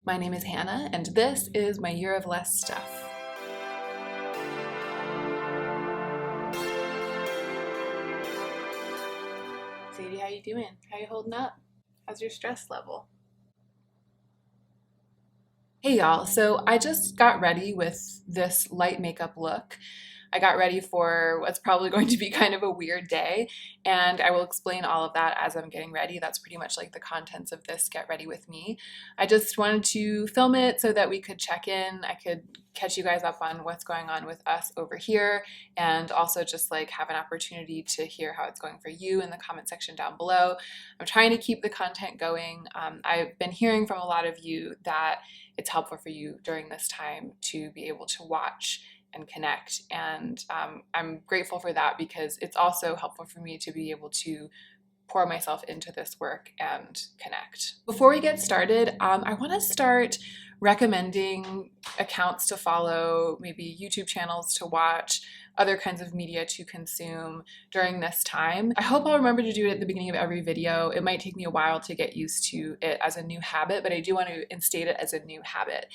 My name is Hannah, and this is my Year of Less Stuff. Sadie, how you doing? How you holding up? How's your stress level? Hey y'all, so I just got ready with this light makeup look. I got ready for what's probably going to be kind of a weird day, and I will explain all of that as I'm getting ready. That's pretty much like the contents of this Get Ready With Me. I just wanted to film it so that we could check in. I could catch you guys up on what's going on with us over here, and also just like have an opportunity to hear how it's going for you in the comment section down below. I'm trying to keep the content going. I've been hearing from a lot of you that it's helpful for you during this time to be able to watch and connect, and I'm grateful for that because it's also helpful for me to be able to pour myself into this work and connect. Before we get started, I want to start recommending accounts to follow, maybe YouTube channels to watch, other kinds of media to consume during this time. I hope I'll remember to do it at the beginning of every video. It might take me a while to get used to it as a new habit, but I do want to instate it as a new habit.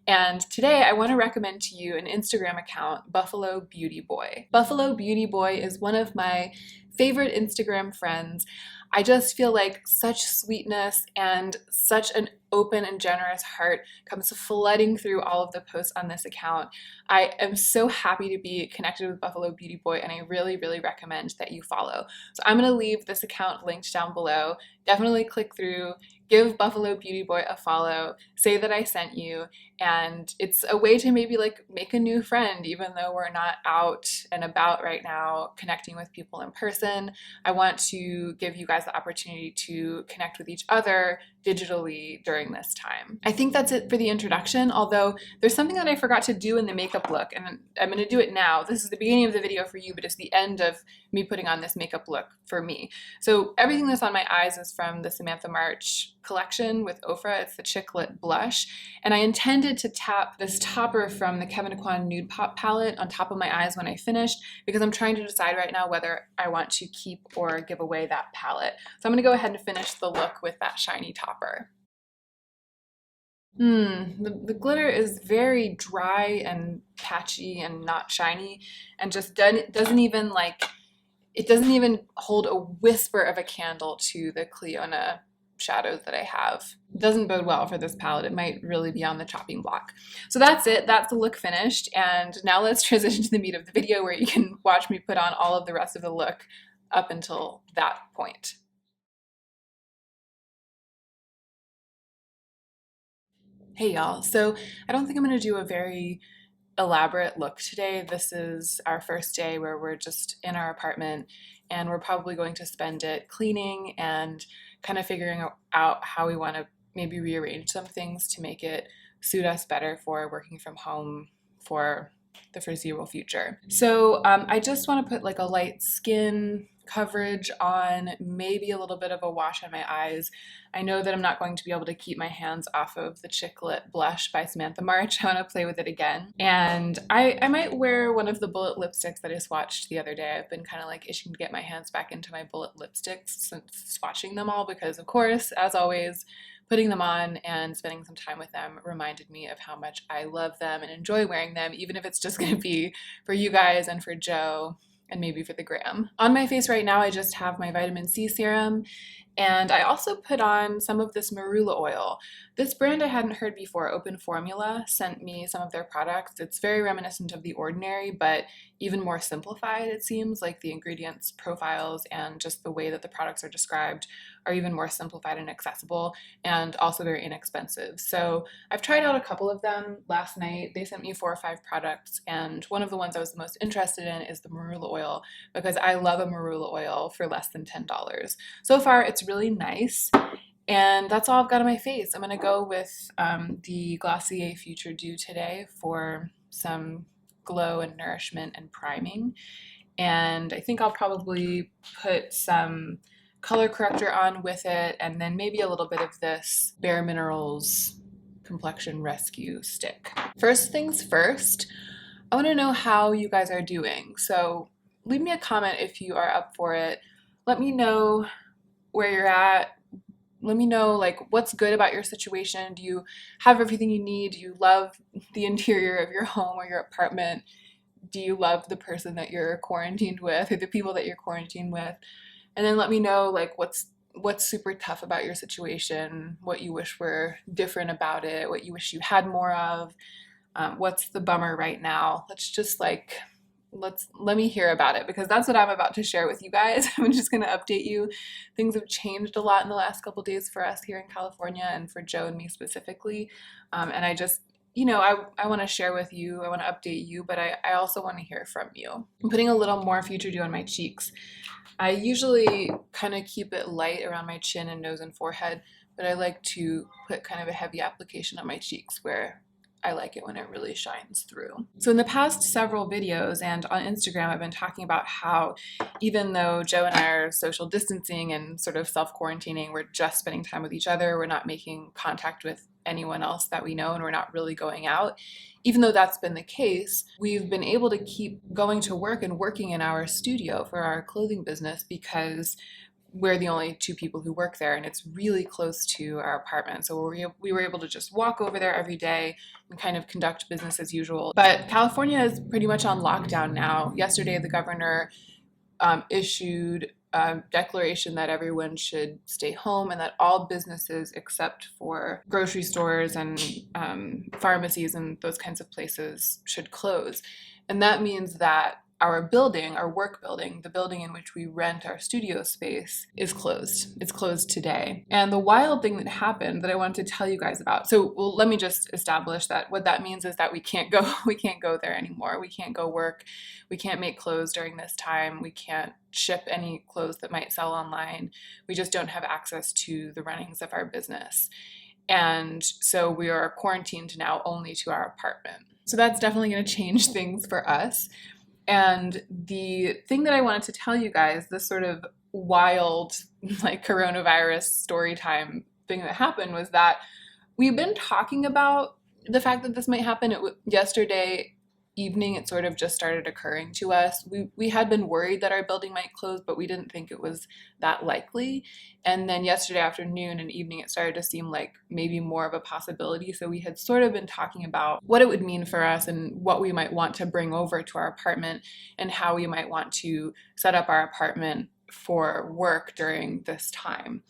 And today I want to recommend to you an Instagram account, Buffalo Beauty Boy. Buffalo Beauty Boy is one of my favorite Instagram friends. I just feel like such sweetness and such an open and generous heart comes flooding through all of the posts on this account. I am so happy to be connected with Buffalo Beauty Boy, and I really, really recommend that you follow. So I'm going to leave this account linked down below. Definitely click through, give Buffalo Beauty Boy a follow, say that I sent you, and it's a way to maybe like make a new friend even though we're not out and about right now connecting with people in person. I want to give you guys the opportunity to connect with each other digitally during this time. I think that's it for the introduction, although there's something that I forgot to do in the makeup look, and I'm going to do it now. This is the beginning of the video for you, but it's the end of me putting on this makeup look for me. So everything that's on my eyes is from the Samantha March collection with Ofra. It's the Chick Lit blush, and I intended to tap this topper from the Kevyn Aucoin Nude Pop palette on top of my eyes when I finished, because I'm trying to decide right now whether I want to keep or give away that palette. So I'm going to go ahead and finish the look with that shiny topper. The glitter is very dry and patchy and not shiny, and just doesn't even like, it doesn't even hold a whisper of a candle to the Clionadh shadows that I have. It doesn't bode well for this palette. It might really be on the chopping block. So that's it. That's the look finished. And now let's transition to the meat of the video where you can watch me put on all of the rest of the look up until that point. Hey y'all, so I don't think I'm going to do a very elaborate look today. This is our first day where we're just in our apartment, and we're probably going to spend it cleaning and kind of figuring out how we want to maybe rearrange some things to make it suit us better for working from home for the foreseeable future. So I just want to put like a light skin coverage on, maybe a little bit of a wash on my eyes. I know that I'm not going to be able to keep my hands off of the Chick Lit blush by Samantha March. I want to play with it again. And I might wear one of the bullet lipsticks that I swatched the other day. I've been kind of like itching to get my hands back into my bullet lipsticks since swatching them all, because of course, as always, putting them on and spending some time with them reminded me of how much I love them and enjoy wearing them, even if it's just going to be for you guys and for Joe and maybe for the gram. On my face right now, I just have my vitamin C serum, and I also put on some of this marula oil. This brand I hadn't heard before, Open Formula, sent me some of their products. It's very reminiscent of The Ordinary, but even more simplified, it seems. Like the ingredients profiles and just the way that the products are described are even more simplified and accessible, and also very inexpensive. So I've tried out a couple of them last night. They sent me 4 or 5 products, and one of the ones I was the most interested in is the marula oil, because I love a marula oil for less than $10. So far, it's really nice. And that's all I've got on my face. I'm going to go with the Glossier Future Dew today for some glow and nourishment and priming. And I think I'll probably put some color corrector on with it, and then maybe a little bit of this Bare Minerals Complexion Rescue stick. First things first, I want to know how you guys are doing. So leave me a comment if you are up for it. Let me know where you're at, let me know like what's good about your situation. Do you have everything you need? Do you love the interior of your home or your apartment? Do you love the person that you're quarantined with or the people that you're quarantined with? And then let me know like what's super tough about your situation, what you wish were different about it, what you wish you had more of, what's the bummer right now. Let me hear about it, because that's what I'm about to share with you guys. I'm just going to update you. Things have changed a lot in the last couple days for us here in California and for Joe and me specifically. And I just, I want to share with you, I want to update you, but I also want to hear from you. I'm putting a little more Future Dew on my cheeks. I usually kind of keep it light around my chin and nose and forehead, but I like to put kind of a heavy application on my cheeks where I like it when it really shines through. So in the past several videos and on Instagram, I've been talking about how even though Joe and I are social distancing and sort of self-quarantining, we're just spending time with each other, we're not making contact with anyone else that we know, and we're not really going out. Even though that's been the case, we've been able to keep going to work and working in our studio for our clothing business because we're the only two people who work there, and it's really close to our apartment. So we were able to just walk over there every day and kind of conduct business as usual. But California is pretty much on lockdown now. Yesterday, the governor issued a declaration that everyone should stay home and that all businesses except for grocery stores and pharmacies and those kinds of places should close. And that means that our building, our work building, the building in which we rent our studio space, is closed. It's closed today. And the wild thing that happened that I wanted to tell you guys about. So, well, let me just establish that what that means is that we can't go there anymore. We can't go work. We can't make clothes during this time. We can't ship any clothes that might sell online. We just don't have access to the runnings of our business. And so we are quarantined now only to our apartment. So that's definitely going to change things for us. And the thing that I wanted to tell you guys, this sort of wild, like coronavirus story time thing that happened, was that we've been talking about the fact that this might happen. Yesterday evening, it sort of just started occurring to us. We had been worried that our building might close, but we didn't think it was that likely. And then yesterday afternoon and evening, it started to seem like maybe more of a possibility. So we had sort of been talking about what it would mean for us and what we might want to bring over to our apartment and how we might want to set up our apartment for work during this time.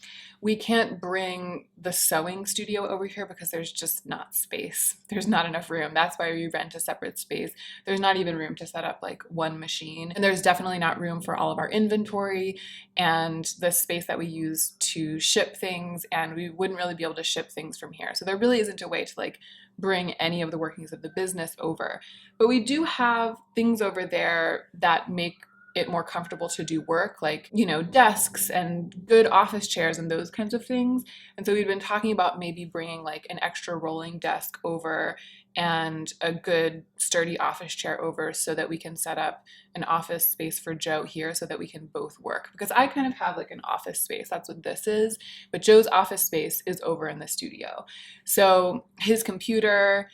We can't bring the sewing studio over here because there's just not space. There's not enough room. That's why we rent a separate space. There's not even room to set up like one machine. And there's definitely not room for all of our inventory and the space that we use to ship things. And we wouldn't really be able to ship things from here. So there really isn't a way to like bring any of the workings of the business over. But we do have things over there that make it more comfortable to do work, like, desks and good office chairs and those kinds of things. And so we've been talking about maybe bringing like an extra rolling desk over and a good sturdy office chair over so that we can set up an office space for Joe here so that we can both work. Because I kind of have like an office space, that's what this is, but Joe's office space is over in the studio. So his computer,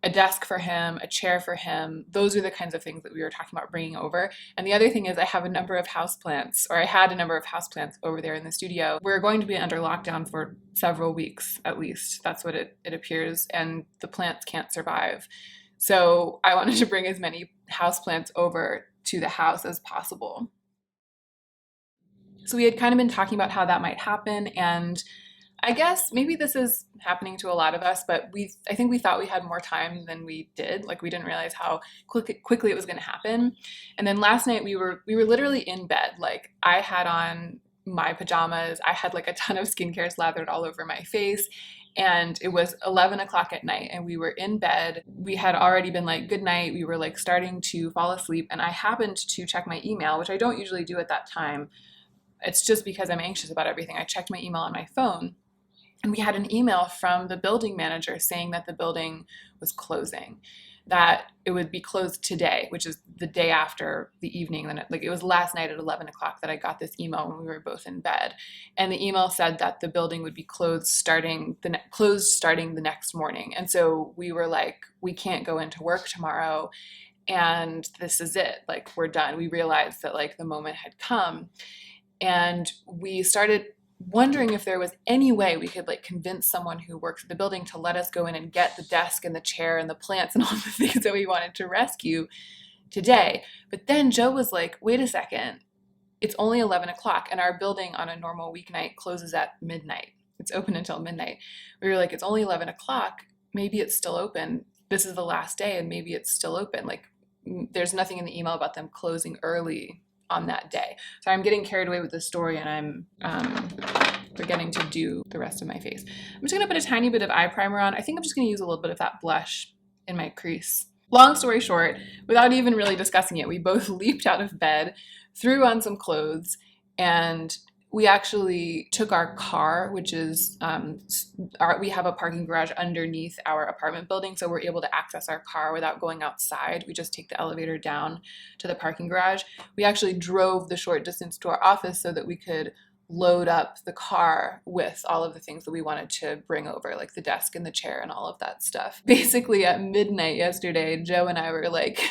a desk for him, a chair for him. Those are the kinds of things that we were talking about bringing over. And the other thing is I had a number of houseplants over there in the studio. We're going to be under lockdown for several weeks at least. That's what it appears. And the plants can't survive. So I wanted to bring as many houseplants over to the house as possible. So we had kind of been talking about how that might happen, and I guess maybe this is happening to a lot of us, but I think we thought we had more time than we did. Like we didn't realize how quickly it was going to happen. And then last night we were literally in bed. Like I had on my pajamas. I had like a ton of skincare slathered all over my face. And it was 11 o'clock at night and we were in bed. We had already been like, good night. We were like starting to fall asleep. And I happened to check my email, which I don't usually do at that time. It's just because I'm anxious about everything. I checked my email on my phone. And we had an email from the building manager saying that the building was closing, that it would be closed today, which is the day after the evening. Then it was last night at 11 o'clock that I got this email when we were both in bed. And the email said that the building would be closed starting the next morning. And so we were like, we can't go into work tomorrow. And this is it. Like, we're done. We realized that like the moment had come. And we started wondering if there was any way we could like convince someone who works at the building to let us go in and get the desk and the chair and the plants and all the things that we wanted to rescue today. But then Joe was like, wait a second, it's only 11 o'clock and our building on a normal weeknight closes at midnight. It's open until midnight. We were like, it's only 11 o'clock. Maybe it's still open. This is the last day and maybe it's still open. Like there's nothing in the email about them closing early on that day. So I'm getting carried away with the story and I'm forgetting to do the rest of my face. I'm just gonna put a tiny bit of eye primer on. I think I'm just gonna use a little bit of that blush in my crease. Long story short, without even really discussing it, we both leaped out of bed, threw on some clothes, and we actually took our car, which is, we have a parking garage underneath our apartment building, so we're able to access our car without going outside. We just take the elevator down to the parking garage. We actually drove the short distance to our office so that we could load up the car with all of the things that we wanted to bring over, like the desk and the chair and all of that stuff. Basically at midnight yesterday, Joe and I were like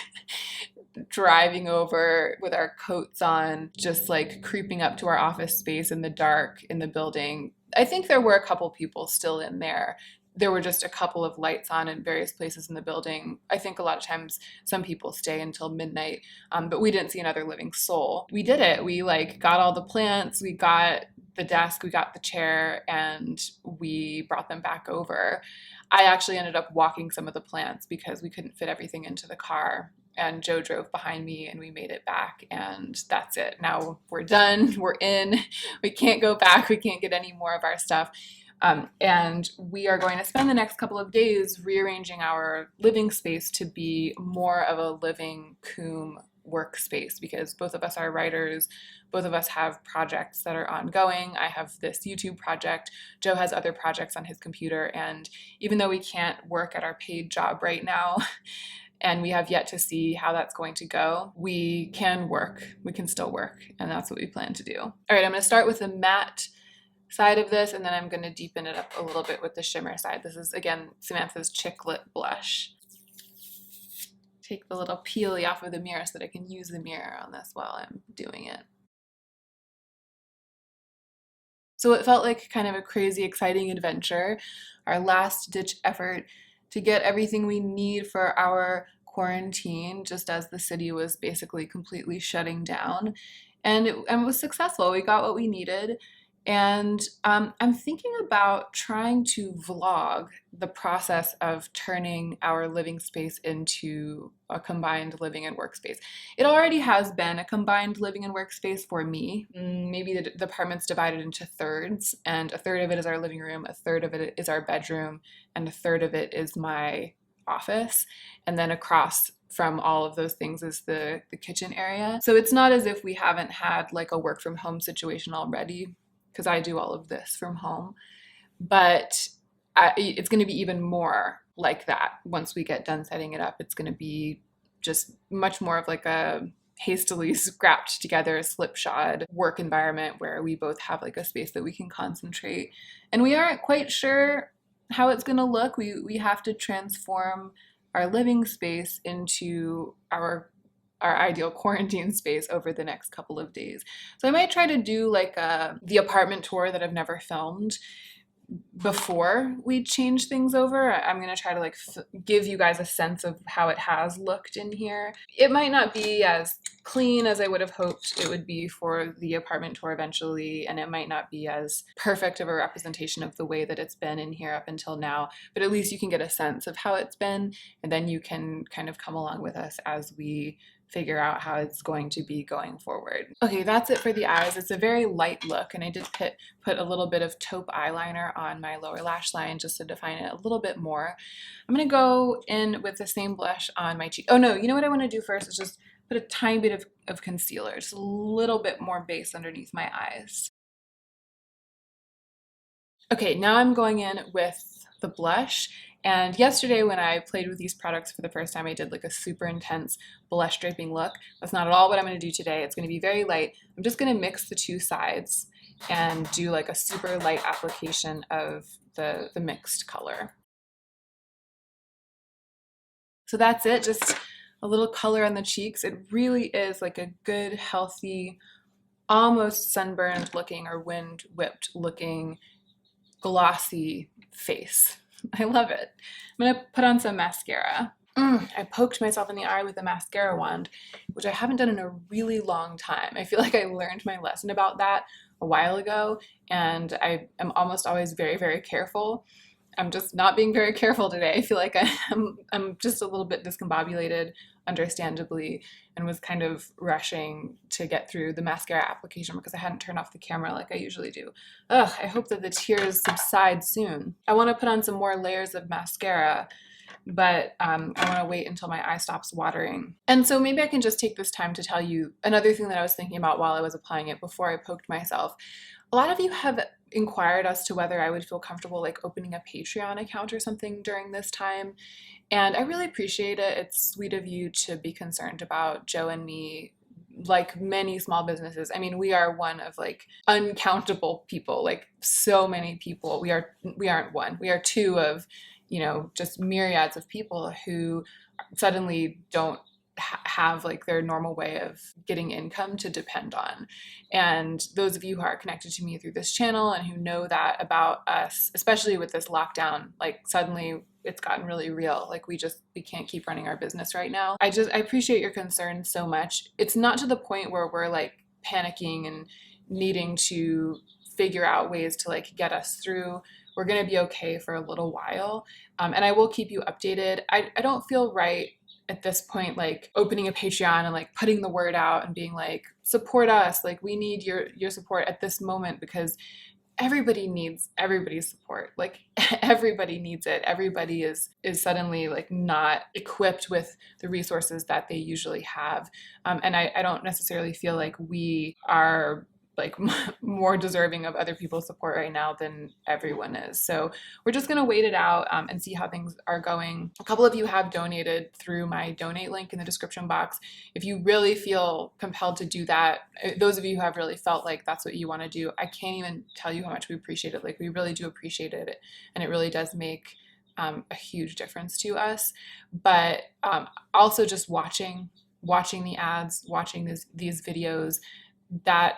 driving over with our coats on, just like creeping up to our office space in the dark in the building. I think there were a couple people still in there. There were just a couple of lights on in various places in the building. I think a lot of times some people stay until midnight, but we didn't see another living soul. We did it. We like got all the plants, we got the desk, we got the chair, and we brought them back over. I actually ended up walking some of the plants because we couldn't fit everything into the car. And Joe drove behind me and we made it back, and that's it. Now we're done, we're in, we can't go back, we can't get any more of our stuff. And we are going to spend the next couple of days rearranging our living space to be more of a living COOM workspace, because both of us are writers, both of us have projects that are ongoing. I have this YouTube project, Joe has other projects on his computer, and even though we can't work at our paid job right now, and we have yet to see how that's going to go, we can work, we can still work, and that's what we plan to do. All right, I'm gonna start with the matte side of this, and then I'm gonna deepen it up a little bit with the shimmer side. This is, again, Samantha's Chick Lit blush. Take the little peely off of the mirror so that I can use the mirror on this while I'm doing it. So it felt like kind of a crazy, exciting adventure, our last ditch effort to get everything we need for our quarantine, just as the city was basically completely shutting down. And it was successful. We got what we needed. And I'm thinking about trying to vlog the process of turning our living space into a combined living and workspace. It already has been a combined living and workspace for me. Maybe the apartment's divided into thirds, and a third of it is our living room, a third of it is our bedroom, and a third of it is my office. And then across from all of those things is the kitchen area. So it's not as if we haven't had like a work from home situation already, because I do all of this from home, but it's going to be even more like that once we get done setting it up. It's going to be just much more of like a hastily scrapped together slipshod work environment where we both have like a space that we can concentrate. And we aren't quite sure how it's going to look. We have to transform our living space into our ideal quarantine space over the next couple of days. So I might try to do like the apartment tour that I've never filmed before we change things over. I'm gonna try to like give you guys a sense of how it has looked in here. It might not be as clean as I would have hoped it would be for the apartment tour eventually, and it might not be as perfect of a representation of the way that it's been in here up until now, but at least you can get a sense of how it's been, and then you can kind of come along with us as we figure out how it's going to be going forward. Okay, that's it for the eyes. It's a very light look, and I did put a little bit of taupe eyeliner on my lower lash line just to define it a little bit more. I'm gonna go in with the same blush on my cheek. Oh no, you know what I wanna do first is just put a tiny bit of concealer, just a little bit more base underneath my eyes. Okay, now I'm going in with the blush. And yesterday when I played with these products for the first time, I did like a super intense blush draping look. That's not at all what I'm going to do today. It's going to be very light. I'm just going to mix the two sides and do like a super light application of the mixed color. So that's it, just a little color on the cheeks. It really is like a good, healthy, almost sunburned looking or wind whipped looking glossy face. I love it. I'm gonna put on some mascara. I poked myself in the eye with a mascara wand, which I haven't done in a really long time. I feel like I learned my lesson about that a while ago, and I am almost always very, very careful. I'm just not being very careful today. I feel like I'm just a little bit discombobulated, understandably, and was kind of rushing to get through the mascara application because I hadn't turned off the camera like I usually do. Ugh, I hope that the tears subside soon. I want to put on some more layers of mascara, but I want to wait until my eye stops watering. And so maybe I can just take this time to tell you another thing that I was thinking about while I was applying it before I poked myself. A lot of you have inquired as to whether I would feel comfortable like opening a Patreon account or something during this time. And I really appreciate it. It's sweet of you to be concerned about Joe and me, like many small businesses. I mean, we are one of like uncountable people, like so many people. We aren't one. We are two of, you know, just myriads of people who suddenly don't have like their normal way of getting income to depend on. And those of you who are connected to me through this channel and who know that about us, especially with this lockdown, like suddenly it's gotten really real. Like we can't keep running our business right now. I appreciate your concern so much. It's not to the point where we're like panicking and needing to figure out ways to like get us through. We're going to be okay for a little while. And I will keep you updated. I don't feel right at this point, like opening a Patreon and like putting the word out and being like, support us. Like we need your support at this moment because everybody needs everybody's support. Like everybody needs it. Everybody is suddenly like not equipped with the resources that they usually have. And I don't necessarily feel like we are like more deserving of other people's support right now than everyone is. So we're just gonna wait it out and see how things are going. A couple of you have donated through my donate link in the description box. If you really feel compelled to do that, those of you who have really felt like that's what you wanna do, I can't even tell you how much we appreciate it. Like we really do appreciate it, and it really does make a huge difference to us. But also just watching the ads, watching these videos, that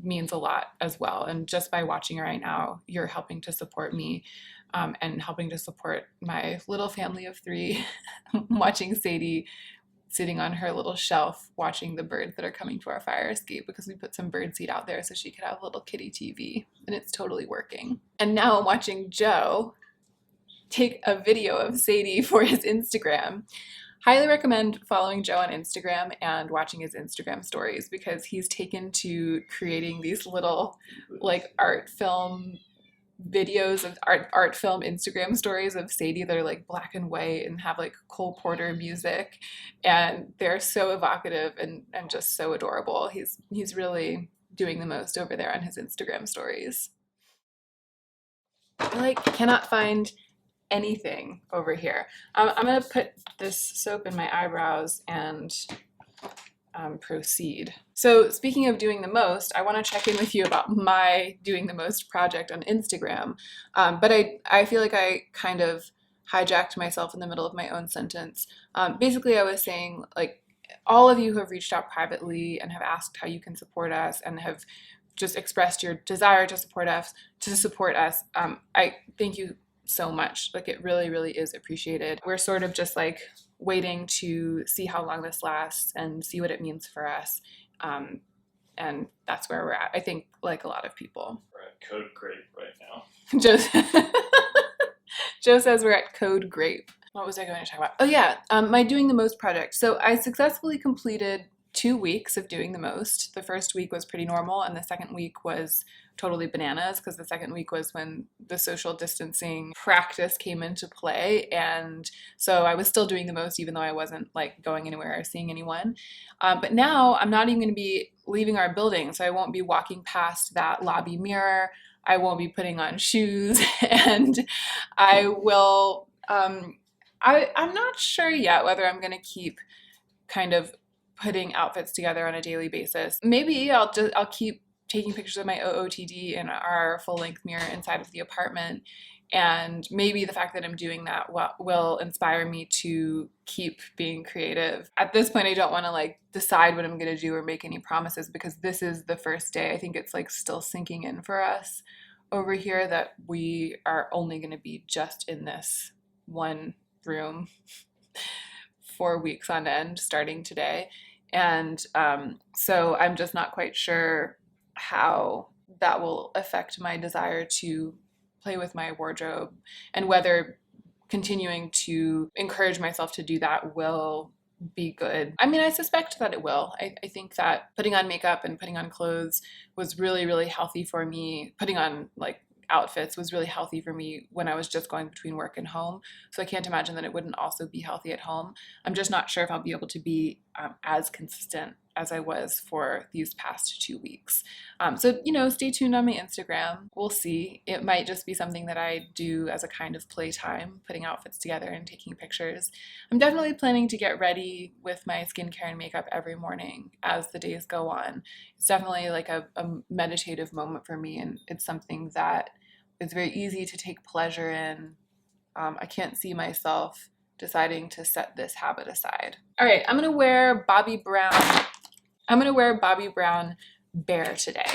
means a lot as well. And just by watching it right now, you're helping to support me and helping to support my little family of 3 watching Sadie sitting on her little shelf watching the birds that are coming to our fire escape because we put some bird seed out there so she could have a little kitty TV, and it's totally working. And now I'm watching Joe take a video of Sadie for his Instagram. Highly recommend following Joe on Instagram and watching his Instagram stories because he's taken to creating these little like art film videos of art film Instagram stories of Sadie that are like black and white and have like Cole Porter music, and they're so evocative and just so adorable. He's really doing the most over there on his Instagram stories. I like cannot find anything over here. I'm gonna put this soap in my eyebrows and proceed. So speaking of doing the most, I want to check in with you about my doing the most project on Instagram. But I feel like I kind of hijacked myself in the middle of my own sentence. Basically, I was saying like all of you who have reached out privately and have asked how you can support us and have just expressed your desire to support us, I thank you so much. Like it really, really is appreciated. We're sort of just like waiting to see how long this lasts and see what it means for us. And that's where we're at. I think like a lot of people. We're at Code Grape right now. Joe says we're at Code Grape. What was I going to talk about? Oh yeah, my Doing the Most project. So I successfully completed 2 weeks of doing the most. The first week was pretty normal, and the second week was totally bananas because the second week was when the social distancing practice came into play, and so I was still doing the most even though I wasn't like going anywhere or seeing anyone. But now I'm not even going to be leaving our building, so I won't be walking past that lobby mirror. I won't be putting on shoes, and I will. I'm not sure yet whether I'm going to keep kind of putting outfits together on a daily basis. Maybe I'll keep taking pictures of my OOTD in our full-length mirror inside of the apartment And maybe the fact that I'm doing that will inspire me to keep being creative. At this point, I don't want to like decide what I'm going to do or make any promises because this is the first day. I think it's like still sinking in for us over here that we are only going to be just in this one room 4 weeks on end starting today. And so I'm just not quite sure how that will affect my desire to play with my wardrobe and whether continuing to encourage myself to do that will be good. I mean, I suspect that it will. I think that putting on makeup and putting on clothes was really, really healthy for me. Putting on like outfits was really healthy for me when I was just going between work and home. So I can't imagine that it wouldn't also be healthy at home. I'm just not sure if I'll be able to be as consistent as I was for these past 2 weeks. So, stay tuned on my Instagram. We'll see. It might just be something that I do as a kind of playtime, putting outfits together and taking pictures. I'm definitely planning to get ready with my skincare and makeup every morning as the days go on. It's definitely like a meditative moment for me, and it's something that is very easy to take pleasure in. I can't see myself deciding to set this habit aside. All right, I'm gonna wear Bobbi Brown Bear today.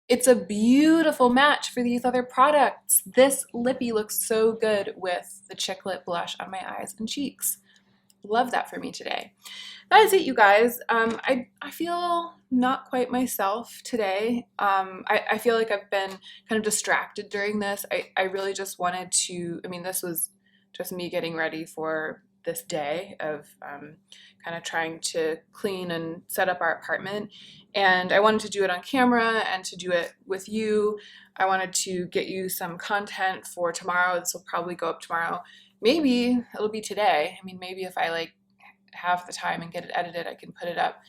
It's a beautiful match for these other products. This lippy looks so good with the Chick Lit blush on my eyes and cheeks. Love that for me today. That is it, you guys. I feel not quite myself today. I feel like I've been kind of distracted during this. I really just wanted to, this was just me getting ready for this day of kind of trying to clean and set up our apartment. And I wanted to do it on camera and to do it with you. I wanted to get you some content for tomorrow. This will probably go up tomorrow. Maybe it'll be today. Maybe if I like have the time and get it edited, I can put it up.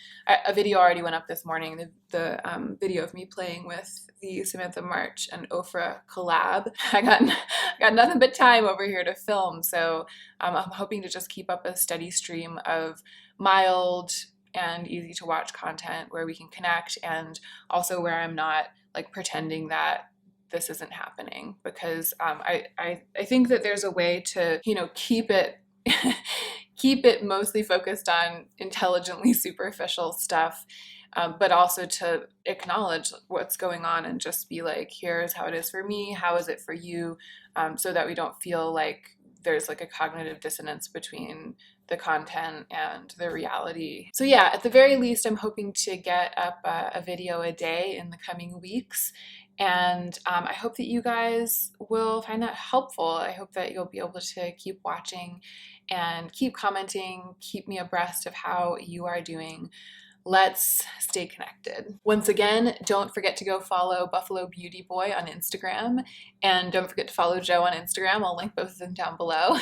A video already went up this morning, the video of me playing with the Samantha March and Ofra collab. I got nothing but time over here to film, so I'm hoping to just keep up a steady stream of mild and easy to watch content where we can connect, and also where I'm not like pretending that this isn't happening, because I think that there's a way to keep it keep it mostly focused on intelligently superficial stuff, but also to acknowledge what's going on and just be like, here's how it is for me, how is it for you, so that we don't feel like there's like a cognitive dissonance between the content and the reality. So yeah, at the very least, I'm hoping to get up a video a day in the coming weeks. And I hope that you guys will find that helpful. I hope that you'll be able to keep watching and keep commenting, keep me abreast of how you are doing. Let's stay connected. Once again, don't forget to go follow Buffalo Beauty Boy on Instagram, and don't forget to follow Joe on Instagram. I'll link both of them down below.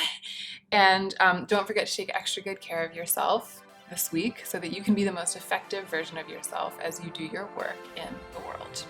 And don't forget to take extra good care of yourself this week so that you can be the most effective version of yourself as you do your work in the world.